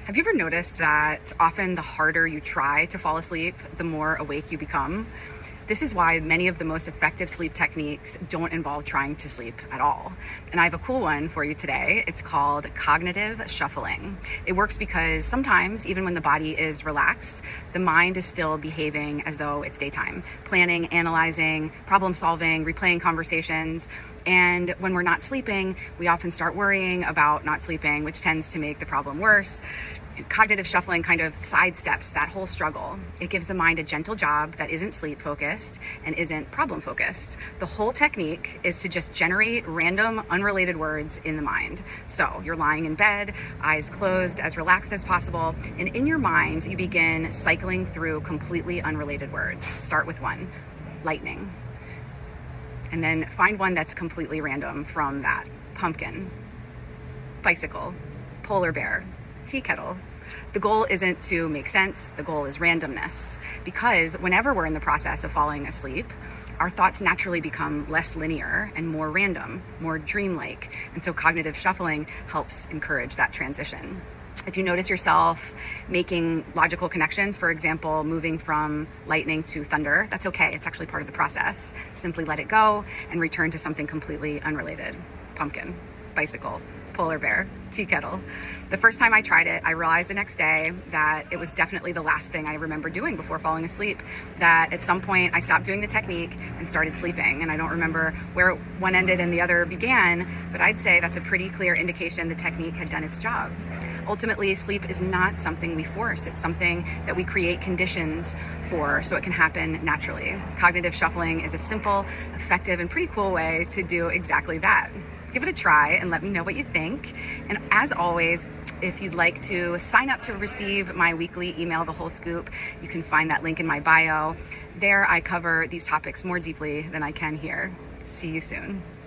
Have you ever noticed that often the harder you try to fall asleep, the more awake you become? This is why many of the most effective sleep techniques don't involve trying to sleep at all. And I have a cool one for you today. It's called cognitive shuffling. It works because sometimes, even when the body is relaxed, the mind is still behaving as though it's daytime, planning, analyzing, problem solving, replaying conversations. And when we're not sleeping, we often start worrying about not sleeping, which tends to make the problem worse. Cognitive shuffling kind of sidesteps that whole struggle. It gives the mind a gentle job that isn't sleep focused and isn't problem focused. The whole technique is to just generate random, unrelated words in the mind. So you're lying in bed, eyes closed, as relaxed as possible, and in your mind, you begin cycling through completely unrelated words. Start with one, lightning. And then find one that's completely random from that. Pumpkin, bicycle, polar bear, tea kettle. The goal isn't to make sense, the goal is randomness. Because whenever we're in the process of falling asleep, our thoughts naturally become less linear and more random, more dreamlike. And so cognitive shuffling helps encourage that transition. If you notice yourself making logical connections, for example, moving from lightning to thunder, that's okay. It's actually part of the process. Simply let it go and return to something completely unrelated. Pumpkin, bicycle, polar bear, tea kettle. The first time I tried it, I realized the next day that it was definitely the last thing I remember doing before falling asleep. That at some point I stopped doing the technique and started sleeping. And I don't remember where one ended and the other began, but I'd say that's a pretty clear indication the technique had done its job. Ultimately, sleep is not something we force. It's something that we create conditions for so it can happen naturally. Cognitive shuffling is a simple, effective, and pretty cool way to do exactly that. Give it a try and let me know what you think. And as always, if you'd like to sign up to receive my weekly email, The Whole Scoop, you can find that link in my bio. There I cover these topics more deeply than I can here. See you soon.